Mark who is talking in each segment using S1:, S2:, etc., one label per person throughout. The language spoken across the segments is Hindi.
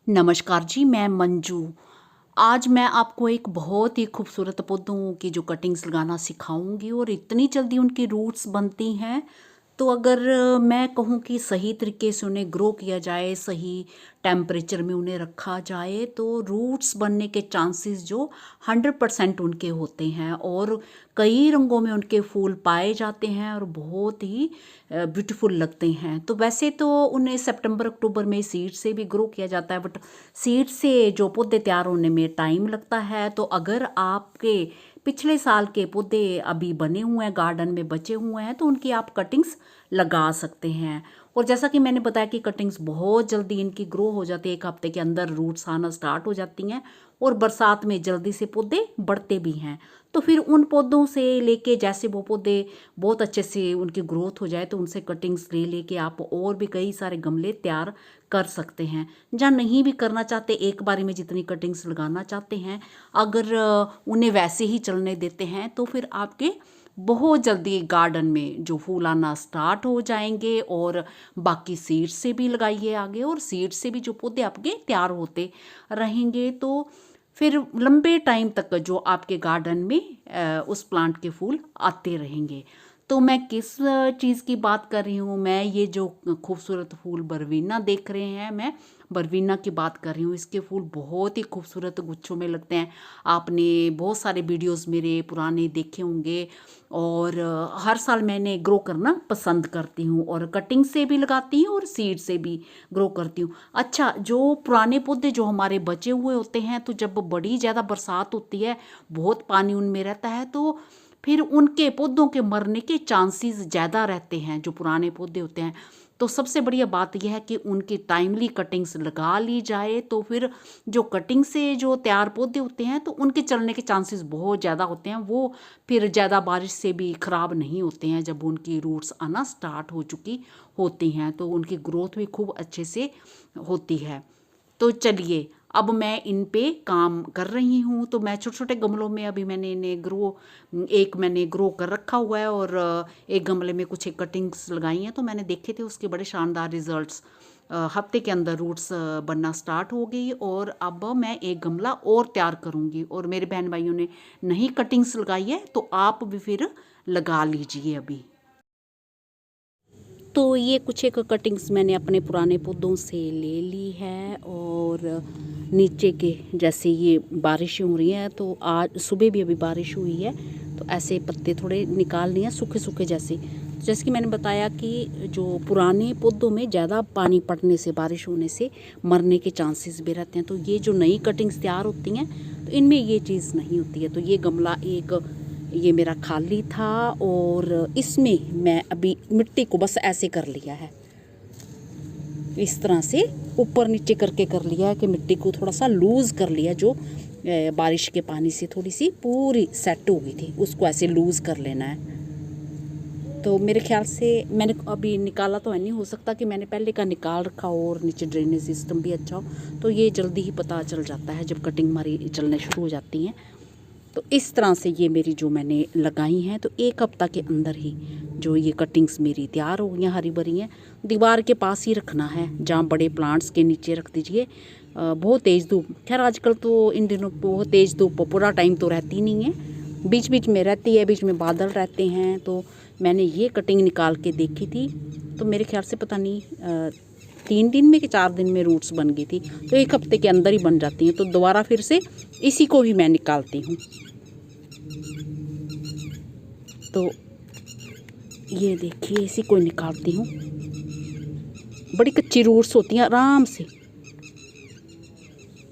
S1: नमस्कार जी, मैं मंजू। आज मैं आपको एक बहुत ही खूबसूरत पौधों की जो कटिंग्स लगाना सिखाऊंगी और इतनी जल्दी उनकी रूट्स बनती हैं। तो अगर मैं कहूँ कि सही तरीके से उन्हें ग्रो किया जाए, सही टेम्परेचर में उन्हें रखा जाए, तो रूट्स बनने के चांसेस जो 100% उनके होते हैं और कई रंगों में उनके फूल पाए जाते हैं और बहुत ही ब्यूटीफुल लगते हैं। तो वैसे तो उन्हें सितंबर अक्टूबर में सीड से भी ग्रो किया जाता है, बट सीड से जो पौधे तैयार होने में टाइम लगता है। तो अगर आपके पिछले साल के पौधे अभी बने हुए हैं, गार्डन में बचे हुए हैं, तो उनकी आप कटिंग्स लगा सकते हैं। और जैसा कि मैंने बताया कि कटिंग्स बहुत जल्दी इनकी ग्रो हो जाती है, 1 हफ्ते के अंदर रूट्स आना स्टार्ट हो जाती हैं और बरसात में जल्दी से पौधे बढ़ते भी हैं। तो फिर उन पौधों से लेके, जैसे वो पौधे बहुत अच्छे से उनकी ग्रोथ हो जाए, तो उनसे कटिंग्स ले लेके आप और भी कई सारे गमले तैयार कर सकते हैं। जहाँ नहीं भी करना चाहते, एक बारी में जितनी कटिंग्स लगाना चाहते हैं, अगर उन्हें वैसे ही चलने देते हैं, तो फिर आपके बहुत जल्दी गार्डन में जो फूल आना स्टार्ट हो जाएंगे। और बाकी सीड से भी लगाइए आगे, और सीड से भी जो पौधे आपके तैयार होते रहेंगे, तो फिर लंबे टाइम तक जो आपके गार्डन में उस प्लांट के फूल आते रहेंगे। तो मैं किस चीज़ की बात कर रही हूँ, मैं ये जो खूबसूरत फूल बरवीना देख रहे हैं, मैं बरवीना की बात कर रही हूँ। इसके फूल बहुत ही खूबसूरत गुच्छों में लगते हैं। आपने बहुत सारे वीडियोस मेरे पुराने देखे होंगे। और हर साल मैंने ग्रो करना पसंद करती हूँ, और कटिंग से भी लगाती हूँ और सीड से भी ग्रो करती हूँ। अच्छा, जो पुराने पौधे जो हमारे बचे हुए होते हैं, तो जब बड़ी ज़्यादा बरसात होती है, बहुत पानी उनमें रहता है, तो फिर उनके पौधों के मरने के चांसेस ज़्यादा रहते हैं, जो पुराने पौधे होते हैं। तो सबसे बढ़िया बात यह है कि उनकी टाइमली कटिंग्स लगा ली जाए, तो फिर जो कटिंग से जो तैयार पौधे होते हैं, तो उनके चलने के चांसेस बहुत ज़्यादा होते हैं। वो फिर ज़्यादा बारिश से भी ख़राब नहीं होते हैं। जब उनकी रूट्स आना स्टार्ट हो चुकी होती हैं, तो उनकी ग्रोथ भी खूब अच्छे से होती है। तो चलिए, अब मैं इन पे काम कर रही हूँ। तो मैं छोटे छोटे गमलों में अभी मैंने इन्हें एक मैंने ग्रो कर रखा हुआ है, और एक गमले में कुछ एक कटिंग्स लगाई हैं। तो मैंने देखे थे उसके बड़े शानदार रिजल्ट्स। हफ्ते के अंदर रूट्स बनना स्टार्ट हो गई, और अब मैं एक गमला और तैयार करूँगी। और मेरे बहन भाइयों ने नहीं कटिंग्स लगाई है, तो आप भी फिर लगा लीजिए अभी। तो ये कुछ एक कटिंग्स मैंने अपने पुराने पौधों से ले ली है। और नीचे के, जैसे ये बारिश हो रही है, तो आज सुबह भी अभी बारिश हुई है, तो ऐसे पत्ते थोड़े निकाल लिए हैं, सूखे सूखे जैसे। जैसे कि मैंने बताया कि जो पुराने पौधों में ज़्यादा पानी पड़ने से, बारिश होने से मरने के चांसेस भी रहते हैं। तो ये जो नई कटिंग्स तैयार होती हैं, तो इनमें ये चीज़ नहीं होती है। तो ये गमला एक ये मेरा खाली था, और इसमें मैं अभी मिट्टी को बस ऐसे कर लिया है, इस तरह से ऊपर नीचे करके कर लिया है कि मिट्टी को थोड़ा सा लूज़ कर लिया। जो बारिश के पानी से थोड़ी सी पूरी सेट हो गई थी, उसको ऐसे लूज़ कर लेना है। तो मेरे ख्याल से मैंने अभी निकाला तो है नहीं, हो सकता कि मैंने पहले का निकाल रखा हो और नीचे ड्रेनेज सिस्टम भी अच्छा हो। तो ये जल्दी ही पता चल जाता है जब कटिंग हमारी चलने शुरू हो जाती हैं। तो इस तरह से ये मेरी जो मैंने लगाई हैं, तो 1 हफ्ता के अंदर ही जो ये कटिंग्स मेरी तैयार हो गई हैं, हरी भरी हैं। दीवार के पास ही रखना है, जहाँ बड़े प्लांट्स के नीचे रख दीजिए। बहुत तेज़ धूप, खैर आजकल तो इन दिनों बहुत तेज़ धूप पूरा टाइम तो रहती नहीं है, बीच बीच में रहती है, बीच में बादल रहते हैं। तो मैंने ये कटिंग निकाल के देखी थी, तो मेरे ख्याल से पता नहीं 3 दिन में कि 4 दिन में रूट्स बन गई थी। तो 1 हफ्ते के अंदर ही बन जाती हैं। तो दोबारा फिर से इसी को ही मैं निकालती हूँ। तो ये देखिए, इसी को निकालती हूँ। बड़ी कच्ची रूट्स होती हैं, आराम से।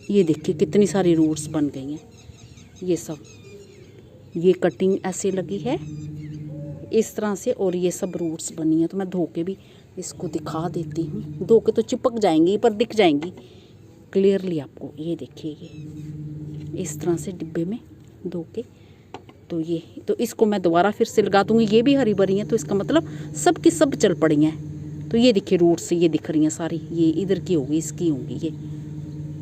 S1: ये देखिए कितनी सारी रूट्स बन गई हैं। ये सब, ये कटिंग ऐसे लगी है इस तरह से, और ये सब रूट्स बनी हैं। तो मैं धो के भी इसको दिखा देती हूँ। धो के तो चिपक जाएंगी, पर दिख जाएंगी क्लियरली आपको। ये देखिए, ये इस तरह से डिब्बे में धो के, तो ये, तो इसको मैं दोबारा फिर से लगा दूँगी। ये भी हरी भरी हैं, तो इसका मतलब सब की सब चल पड़ी हैं। तो ये देखिए रूट्स ये दिख रही हैं सारी, ये इधर की होगी, इसकी होंगी ये।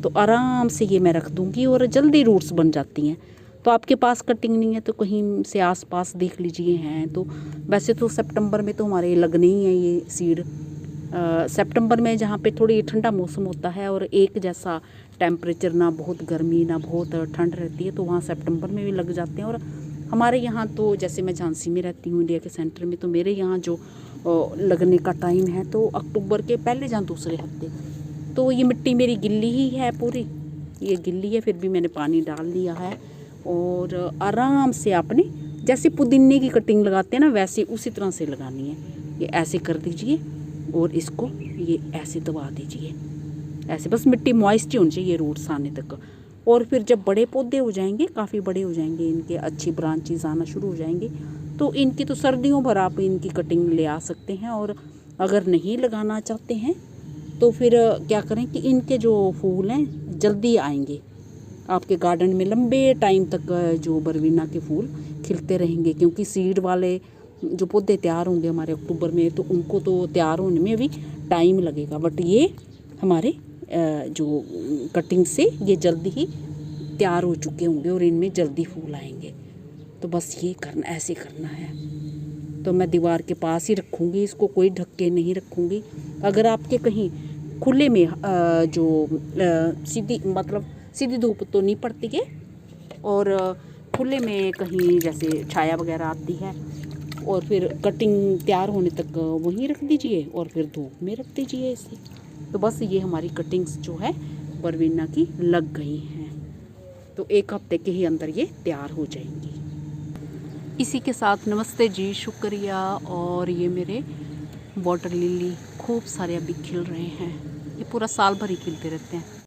S1: तो आराम से ये मैं रख दूँगी, और जल्दी रूट्स बन जाती हैं। तो आपके पास कटिंग नहीं है, तो कहीं से आसपास देख लीजिए हैं। तो वैसे तो सितंबर में तो हमारे लगने ही हैं ये सीड, सितंबर में जहाँ पे थोड़ी ठंडा मौसम होता है और एक जैसा टेम्परेचर, ना बहुत गर्मी ना बहुत ठंड रहती है, तो वहाँ सितंबर में भी लग जाते हैं। और हमारे यहाँ तो जैसे मैं झांसी में रहती हूँ, इंडिया के सेंटर में, तो मेरे यहाँ जो लगने का टाइम है तो अक्टूबर के पहले या दूसरे हफ्ते। तो ये मिट्टी मेरी गिल्ली ही है, पूरी ये गिल्ली है, फिर भी मैंने पानी डाल लिया है। और आराम से आपने जैसे पुदीने की कटिंग लगाते हैं ना, वैसे उसी तरह से लगानी है। ये ऐसे कर दीजिए और इसको ये ऐसे दबा दीजिए, ऐसे बस मिट्टी मॉइस्ट होनी चाहिए रूट्स आने तक। और फिर जब बड़े पौधे हो जाएंगे, काफ़ी बड़े हो जाएंगे, इनके अच्छी ब्रांचेस आना शुरू हो जाएंगे, तो इनकी तो सर्दियों भर आप इनकी कटिंग ले आ सकते हैं। और अगर नहीं लगाना चाहते हैं तो फिर क्या करें कि इनके जो फूल हैं जल्दी आएंगे आपके गार्डन में, लंबे टाइम तक जो बरवीना के फूल खिलते रहेंगे, क्योंकि सीड वाले जो पौधे तैयार होंगे हमारे अक्टूबर में, तो उनको तो तैयार होने में भी टाइम लगेगा। बट ये हमारे जो कटिंग से ये जल्दी ही तैयार हो चुके होंगे और इनमें जल्दी फूल आएंगे। तो बस ये करना, ऐसे करना है। तो मैं दीवार के पास ही रखूँगी इसको, कोई ढक के नहीं रखूँगी। अगर आपके कहीं खुले में सीधी मतलब सीधी धूप तो नहीं पड़ती है, और खुले में कहीं जैसे छाया वगैरह आती है, और फिर कटिंग तैयार होने तक वहीं रख दीजिए और फिर धूप में रख दीजिए इसे। तो बस ये हमारी कटिंग्स जो है बरवीना की लग गई हैं, तो एक हफ्ते के ही अंदर ये तैयार हो जाएंगी। इसी के साथ नमस्ते जी, शुक्रिया। और ये मेरे वाटर लिली खूब सारे अभी खिल रहे हैं, ये पूरा साल भर ही खिलते रहते हैं।